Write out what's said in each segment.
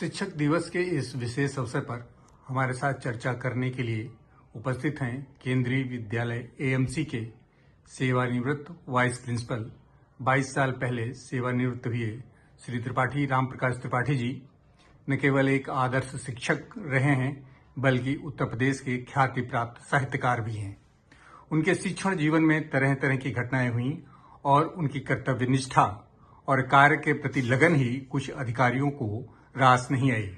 शिक्षक दिवस के इस विशेष अवसर पर हमारे साथ चर्चा करने के लिए उपस्थित हैं केंद्रीय विद्यालय एएमसी के सेवानिवृत्त वाइस प्रिंसिपल 22 साल पहले सेवानिवृत्त हुए श्री त्रिपाठी राम प्रकाश त्रिपाठी जी न केवल एक आदर्श शिक्षक रहे हैं बल्कि उत्तर प्रदेश के ख्याति प्राप्त साहित्यकार भी हैं। उनके शिक्षण जीवन में तरह तरह की घटनाएं हुई और उनकी कर्तव्य निष्ठा और कार्य के प्रति लगन ही कुछ अधिकारियों को रास नहीं आई।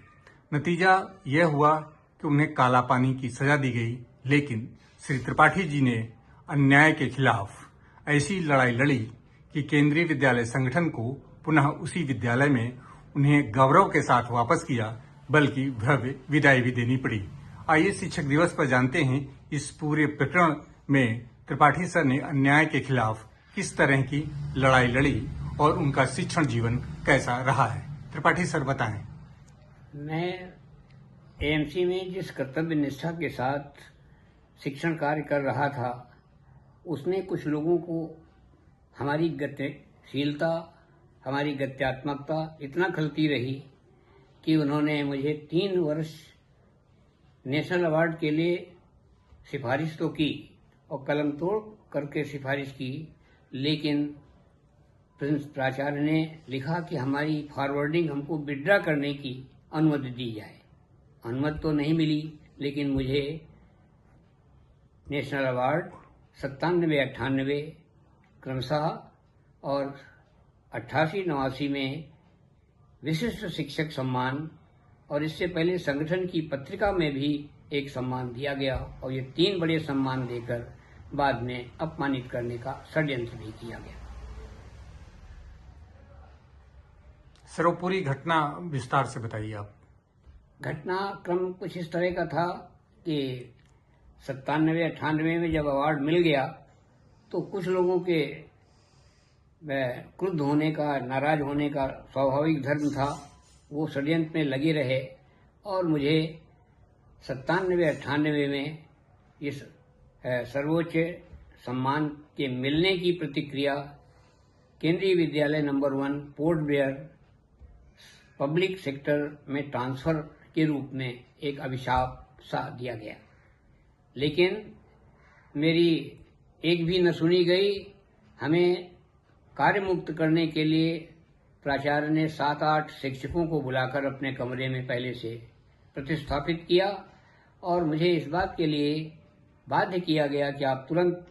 नतीजा यह हुआ कि उन्हें काला पानी की सजा दी गई, लेकिन श्री त्रिपाठी जी ने अन्याय के खिलाफ ऐसी लड़ाई लड़ी कि केंद्रीय विद्यालय संगठन को पुनः उसी विद्यालय में उन्हें गौरव के साथ वापस किया, बल्कि भव्य विदाई भी देनी पड़ी। आइए शिक्षक दिवस पर जानते हैं इस पूरे प्रकरण में त्रिपाठी सर ने अन्याय के खिलाफ किस तरह की लड़ाई लड़ी और उनका शिक्षण जीवन कैसा रहा है। त्रिपाठी सर बताएं। मैं एएमसी में जिस कर्तव्य निष्ठा के साथ शिक्षण कार्य कर रहा था, उसमें कुछ लोगों को हमारी गतिशीलता, हमारी गत्यात्मकता इतना खलती रही कि उन्होंने मुझे 3 वर्ष नेशनल अवार्ड के लिए सिफारिश तो की और कलम तोड़ करके सिफारिश की, लेकिन प्राचार्य ने लिखा कि हमारी फॉरवर्डिंग हमको विड्रा करने की अनुमति दी जाए। अनुमति तो नहीं मिली, लेकिन मुझे नेशनल अवार्ड 97, 98 क्रमशः और 88, 89 में विशिष्ट शिक्षक सम्मान और इससे पहले संगठन की पत्रिका में भी एक सम्मान दिया गया और ये 3 बड़े सम्मान देकर बाद में अपमानित करने का षड्यंत्र भी किया गया। सर, पूरी घटना विस्तार से बताइए आप। घटना क्रम कुछ इस तरह का था कि 97, 98 में जब अवार्ड मिल गया तो कुछ लोगों के क्रुद्ध होने का, नाराज होने का स्वाभाविक धर्म था। वो षड्यंत्र में लगे रहे और मुझे 97, 98 में इस सर्वोच्च सम्मान के मिलने की प्रतिक्रिया केंद्रीय विद्यालय number 1 port Blair public sector में ट्रांसफर के रूप में एक अभिशाप सा दिया गया। लेकिन मेरी एक भी न सुनी गई। हमें कार्य मुक्त करने के लिए प्राचार्य ने 7-8 शिक्षकों को बुलाकर अपने कमरे में पहले से प्रतिस्थापित किया और मुझे इस बात के लिए बाध्य किया गया कि आप तुरंत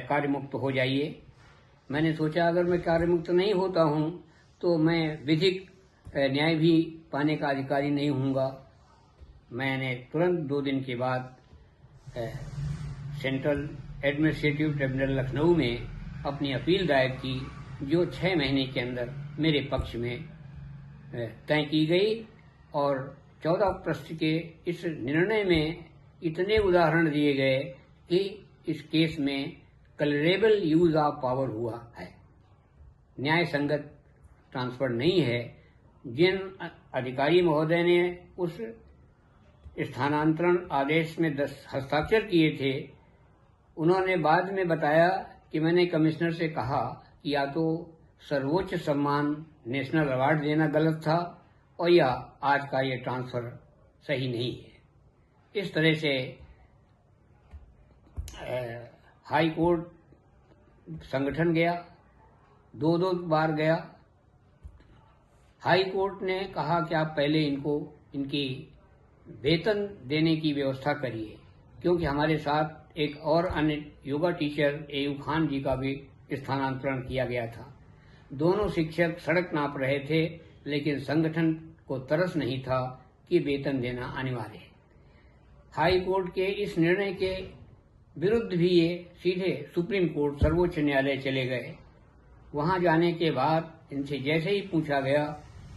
कार्य मुक्त हो जाइए। मैंने सोचा अगर मैं कार्य मुक्त नहीं होता हूं तो मैं विधिक न्याय भी पाने का अधिकारी नहीं होऊंगा। मैंने तुरंत 2 दिन के बाद सेंट्रल एडमिनिस्ट्रेटिव ट्रिब्यूनल लखनऊ में अपनी अपील दायर की, जो 6 महीने के अंदर मेरे पक्ष में तय की गई और 14 पृष्ठ के इस निर्णय में इतने उदाहरण दिए गए कि इस केस में कलरेबल यूज ऑफ पावर हुआ है, न्याय संगत ट्रांसफर नहीं है। जिन अधिकारी महोदय ने उस स्थानांतरण आदेश में हस्ताक्षर किए थे, उन्होंने बाद में बताया कि मैंने कमिश्नर से कहा कि या तो सर्वोच्च सम्मान नेशनल अवार्ड देना गलत था और या आज का ये ट्रांसफर सही नहीं है। इस तरह से हाई कोर्ट संगठन गया, 2 बार गया। हाई कोर्ट ने कहा कि आप पहले इनकी वेतन देने की व्यवस्था करिए, क्योंकि हमारे साथ एक और अन्य योगा टीचर एयू खान जी का भी स्थानांतरण किया गया था। दोनों शिक्षक सड़क नाप रहे थे, लेकिन संगठन को तरस नहीं था कि वेतन देना अनिवार्य है। हाई कोर्ट के इस निर्णय के विरुद्ध भी ये सीधे सुप्रीम कोर्ट, सर्वोच्च न्यायालय चले गए। वहां जाने के बाद इनसे जैसे ही पूछा गया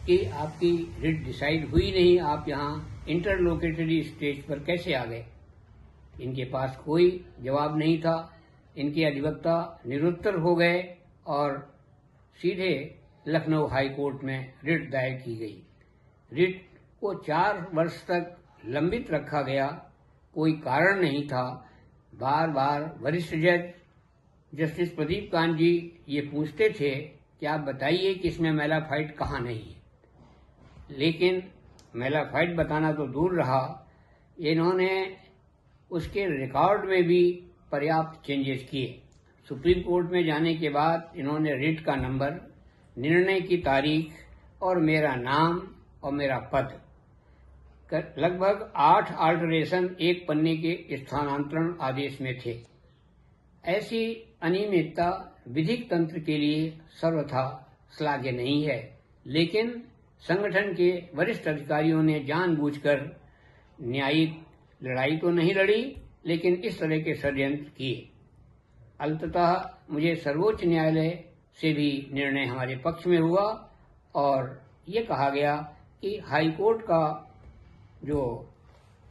कि आपकी रिट डिसाइड हुई नहीं, आप यहाँ इंटरलोकेटरी स्टेज पर कैसे आ गए, इनके पास कोई जवाब नहीं था। इनके अधिवक्ता निरुत्तर हो गए और सीधे लखनऊ हाई कोर्ट में रिट दायर की गई। रिट को 4 वर्ष तक लंबित रखा गया, कोई कारण नहीं था। बार बार वरिष्ठ जज जस्टिस प्रदीप कांत जी ये पूछते थे कि आप बताइए कि इसमें मेलाफाइट कहाँ नहीं है। लेकिन मेलाफाइट बताना तो दूर रहा, इन्होंने उसके रिकॉर्ड में भी पर्याप्त चेंजेस किए। सुप्रीम कोर्ट में जाने के बाद इन्होंने रिट का नंबर, निर्णय की तारीख और मेरा नाम और मेरा पद लगभग 8 अल्टरेशन एक पन्ने के स्थानांतरण आदेश में थे। ऐसी अनियमितता विधिक तंत्र के लिए सर्वथा श्लाघ्य नहीं है, लेकिन संगठन के वरिष्ठ अधिकारियों ने जानबूझकर न्यायिक लड़ाई तो नहीं लड़ी, लेकिन इस तरह के षड्यंत्र किए। अंततः मुझे सर्वोच्च न्यायालय से भी निर्णय हमारे पक्ष में हुआ और ये कहा गया कि हाईकोर्ट का जो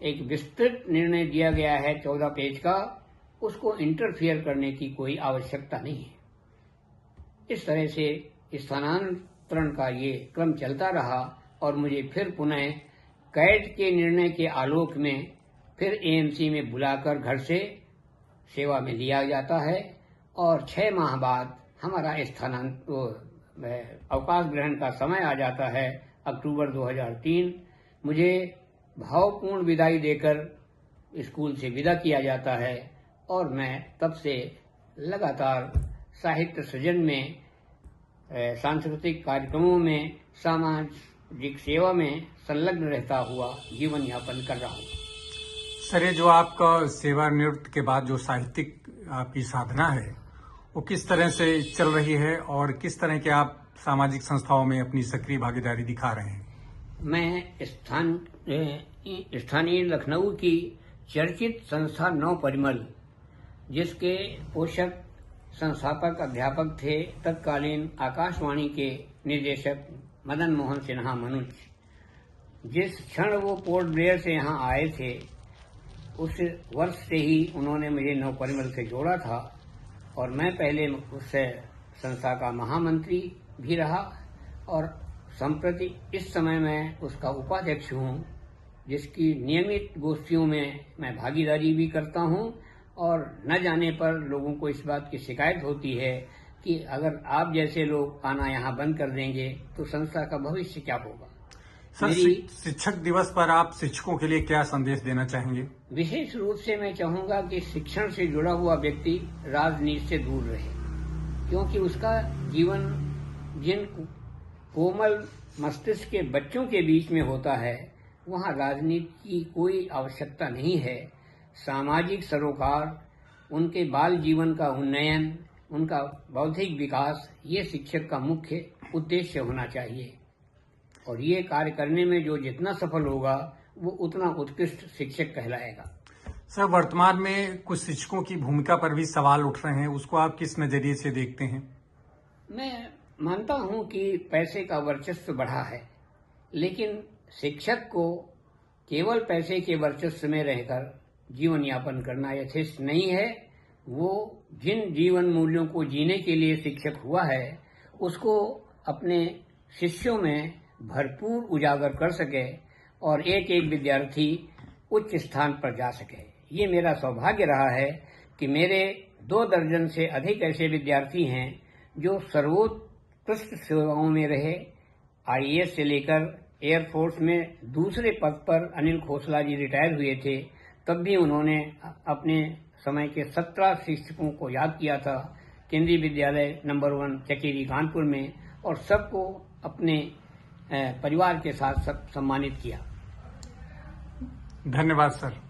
एक विस्तृत निर्णय दिया गया है 14 पेज का, उसको इंटरफियर करने की कोई आवश्यकता नहीं है। इस तरह से स्थानांतरण का ये क्रम चलता रहा और मुझे फिर पुनः कैट के निर्णय के आलोक में फिर एएमसी में बुलाकर घर से सेवा में लिया जाता है और 6 माह बाद हमारा अवकाश ग्रहण का समय आ जाता है। अक्टूबर 2003 मुझे भावपूर्ण विदाई देकर स्कूल से विदा किया जाता है और मैं तब से लगातार साहित्य सृजन में, सांस्कृतिक कार्यक्रमों में, सामाजिक सेवा में संलग्न रहता हुआ जीवन यापन कर रहा हूँ। सर, ये जो आपका सेवानिवृत्त के बाद जो साहित्यिक आपकी साधना है, वो किस तरह से चल रही है और किस तरह के आप सामाजिक संस्थाओं में अपनी सक्रिय भागीदारी दिखा रहे हैं? मैं स्थानीय लखनऊ की चर्चित संस्था नव परिमल, जिसके पोषक संस्थापक अध्यापक थे तत्कालीन आकाशवाणी के निदेशक मदन मोहन सिन्हा मनुज, जिस क्षण वो पोर्ट ब्लेयर से यहाँ आए थे उस वर्ष से ही उन्होंने मुझे नव परिमल से जोड़ा था और मैं पहले उस संस्था का महामंत्री भी रहा और संप्रति इस समय मैं उसका उपाध्यक्ष हूँ, जिसकी नियमित गोष्ठियों में मैं भागीदारी भी करता हूँ। और न जाने पर लोगों को इस बात की शिकायत होती है कि अगर आप जैसे लोग आना यहाँ बंद कर देंगे तो संस्था का भविष्य क्या होगा। सर, शिक्षक दिवस पर आप शिक्षकों के लिए क्या संदेश देना चाहेंगे? विशेष रूप से मैं चाहूंगा कि शिक्षण से जुड़ा हुआ व्यक्ति राजनीति से दूर रहे, क्योंकि उसका जीवन जिन कोमल मस्तिष्क के बच्चों के बीच में होता है, वहाँ राजनीति की कोई आवश्यकता नहीं है। सामाजिक सरोकार, उनके बाल जीवन का उन्नयन, उनका बौद्धिक विकास, ये शिक्षक का मुख्य उद्देश्य होना चाहिए और ये कार्य करने में जो जितना सफल होगा वो उतना उत्कृष्ट शिक्षक कहलाएगा। सर, वर्तमान में कुछ शिक्षकों की भूमिका पर भी सवाल उठ रहे हैं, उसको आप किस नजरिए से देखते हैं? मैं मानता हूं कि पैसे का वर्चस्व बढ़ा है, लेकिन शिक्षक को केवल पैसे के वर्चस्व में रहकर जीवन यापन करना यथेष्ट नहीं है। वो जिन जीवन मूल्यों को जीने के लिए शिक्षक हुआ है, उसको अपने शिष्यों में भरपूर उजागर कर सके और एक एक विद्यार्थी उच्च स्थान पर जा सके। ये मेरा सौभाग्य रहा है कि मेरे 2 दर्जन से अधिक ऐसे विद्यार्थी हैं जो सर्वोत्कृष्ट सेवाओं में रहे। आईएएस से लेकर एयरफोर्स में दूसरे पद पर अनिल खोसला जी रिटायर हुए थे, तब भी उन्होंने अपने समय के 17 शिक्षकों को याद किया था केंद्रीय विद्यालय नंबर 1 चकेरी कानपुर में, और सबको अपने परिवार के साथ सम्मानित किया। धन्यवाद सर।